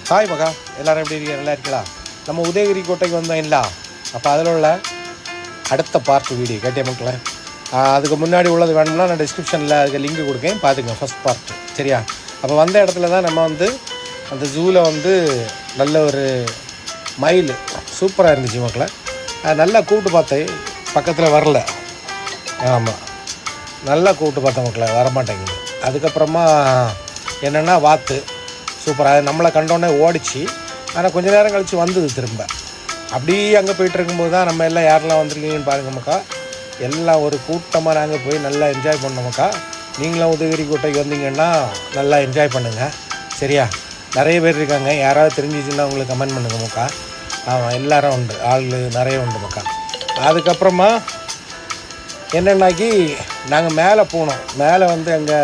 Hi மகா, எல்லோரும் எப்படி இருக்கீங்க? நல்லா இருக்கலாம். நம்ம உதயகிரி கோட்டைக்கு வந்தோம் இல்லை? அப்போ அதில் உள்ள அடுத்த பார்ட் வீடியோ கேட்டே மக்களே. அதுக்கு முன்னாடி உள்ளது வேணும்னா நான் டிஸ்கிரிப்ஷனில் அதுக்கு லிங்க் கொடுக்கேன், பார்த்துக்கங்க. ஃபஸ்ட் பார்ட் சரியா? அப்போ வந்த இடத்துல தான் நம்ம அந்த ஜூவில் நல்ல ஒரு மயில் சூப்பராக இருந்துச்சு மக்களே. நல்லா கூப்பிட்டு பார்த்தேன், பக்கத்தில் வரல. ஆமாம், நல்லா கூப்பிட்டு பார்த்தேன் மக்களே, வரமாட்டேங்குது. அதுக்கப்புறமா என்னென்னா வாத்து சூப்பராக நம்மளை கண்டோன்னே ஓடிச்சு. ஆனால் கொஞ்சம் நேரம் கழித்து வந்தது திரும்ப. அப்படியே அங்கே போயிட்டு இருக்கும்போது தான் நம்ம எல்லாம் யாரெல்லாம் வந்திருக்கீங்கன்னு பாருங்க மக்கா. எல்லாம் ஒரு கூட்டமாக நாங்கள் போய் நல்லா என்ஜாய் பண்ணோம் மக்கா. நீங்களும் உதயகிரி கோட்டைக்கு வந்தீங்கன்னா நல்லா என்ஜாய் பண்ணுங்கள் சரியா? நிறைய பேர் இருக்காங்க, யாராவது தெரிஞ்சிச்சுன்னா உங்களுக்கு கமெண்ட் பண்ணுங்கள் மக்கா. ஆமாம், எல்லோரும் உண்டு, ஆள் நிறைய உண்டு மக்கா. அதுக்கப்புறமா என்னென்னாக்கி நாங்கள் மேலே போனோம். மேலே அங்கே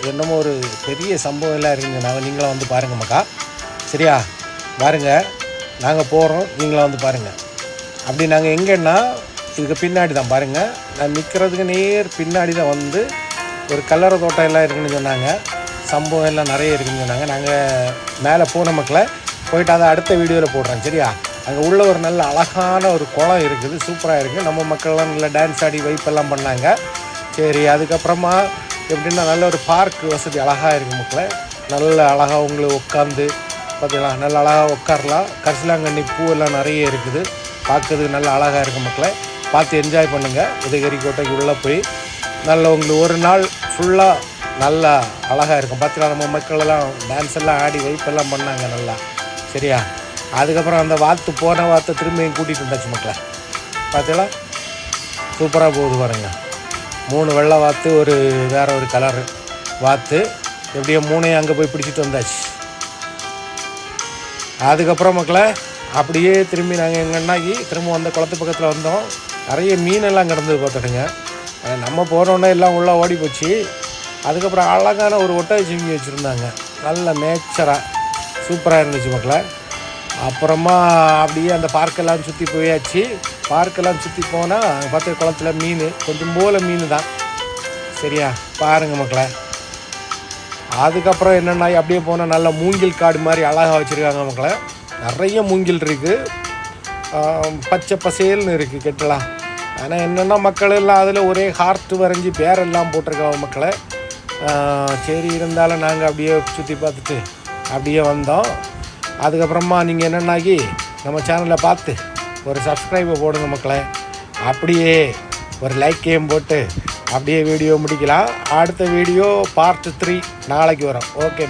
என்னமோ ஒரு பெரிய சம்பவம் எல்லாம் இருக்குங்க. நீங்களும் பாருங்கள் மக்கா சரியா? பாருங்கள், நாங்கள் போகிறோம், நீங்களும் பாருங்கள். அப்படி நாங்கள் எங்கன்னா இதுக்கு பின்னாடி தான் பாருங்கள், நான் நிற்கிறதுக்கு நேர் பின்னாடி தான் ஒரு கல்லறை தோட்டம் எல்லாம் இருக்குதுன்னு சொன்னாங்க. சம்பவம் எல்லாம் நிறைய இருக்குதுன்னு சொன்னாங்க. நாங்கள் மேலே போன மக்களை போயிட்டு அதை அடுத்த வீடியோவில் போடுறேன் சரியா? அங்கே உள்ள ஒரு நல்ல அழகான ஒரு குளம் இருக்குது, சூப்பராக இருக்குது. நம்ம மக்கள்லாம் நல்லா டான்ஸ் ஆடி வைப்பெல்லாம் பண்ணாங்க சரி. அதுக்கப்புறமா எப்படின்னா நல்ல ஒரு பார்க் வசதி அழகாக இருக்குது மக்களே. நல்ல அழகாக உங்களுக்கு உட்காந்து பார்த்தீங்களா, நல்ல அழகாக உட்காரலாம். கரிசலாங்கண்ணி பூவெல்லாம் நிறைய இருக்குது, பார்க்கறதுக்கு நல்ல அழகாக இருக்குது மக்களே. பார்த்து என்ஜாய் பண்ணுங்கள். உதயகிரி கோட்டைக்கு உள்ளே போய் நல்ல உங்களுக்கு ஒரு நாள் ஃபுல்லாக நல்லா அழகாக இருக்கும். பார்த்தீங்களா, நம்ம மக்களெல்லாம் டான்ஸ் எல்லாம் ஆடி வைப்பெல்லாம் பண்ணாங்க நல்லா சரியா? அதுக்கப்புறம் அந்த வாத்து போன வாத்தை திரும்பியும் கூட்டிகிட்டு வந்தாச்சு மக்களை. பார்த்தீங்களா, சூப்பராக போகுது பாருங்கள். 3 வெள்ளை வாத்து, ஒரு வேறு ஒரு கலரு வாத்து, எப்படியோ 3ஐயும் அங்கே போய் பிடிச்சிட்டு வந்தாச்சு. அதுக்கப்புறம் மக்களை அப்படியே திரும்பி நாங்கள் எங்கன்னாக்கி திரும்ப அந்த குளத்து பக்கத்தில் வந்தோம். நிறைய மீனெல்லாம் கிடந்தது பார்த்துடுங்க. நம்ம போனோன்னே எல்லாம் உள்ளே ஓடி போச்சு. அதுக்கப்புறம் அழகான ஒரு ஒட்டகை சிங்கி வச்சுருந்தாங்க, நல்ல நேச்சராக சூப்பராக இருந்துச்சு மக்களை. அப்புறமா அப்படியே அந்த பார்க்கெல்லாம் சுற்றி போயாச்சு. பார்க்கெல்லாம் சுற்றி போனால் பார்த்து குளத்தில் மீன் கொஞ்சம் போல மீன் தான் சரியா? பாருங்கள் மக்களை. அதுக்கப்புறம் என்னென்னா அப்படியே போனால் நல்ல மூங்கில் காடு மாதிரி அழகாக வச்சுருக்காங்க மக்களை. நிறைய மூங்கில் இருக்குது, பச்சை பசேல்னு இருக்குது கெட்டலாம். ஆனால் என்னென்னா மக்கள் எல்லாம் அதில் ஒரே ஹார்ட் வரைஞ்சி பேரெல்லாம் போட்டிருக்காங்க மக்களை. சரி, இருந்தாலும் நாங்கள் அப்படியே சுற்றி பார்த்துட்டு அப்படியே வந்தோம். அதுக்கப்புறமா நீங்கள் என்னென்னாக்கி நம்ம சேனலை பார்த்து ஒரு சப்ஸ்கிரைபை போடுங்க மக்களை. அப்படியே ஒரு லைக்கையும் போட்டு அப்படியே வீடியோ முடிக்கலாம். அடுத்த வீடியோ பார்ட் 3 நாளைக்கு வரும். ஓகே.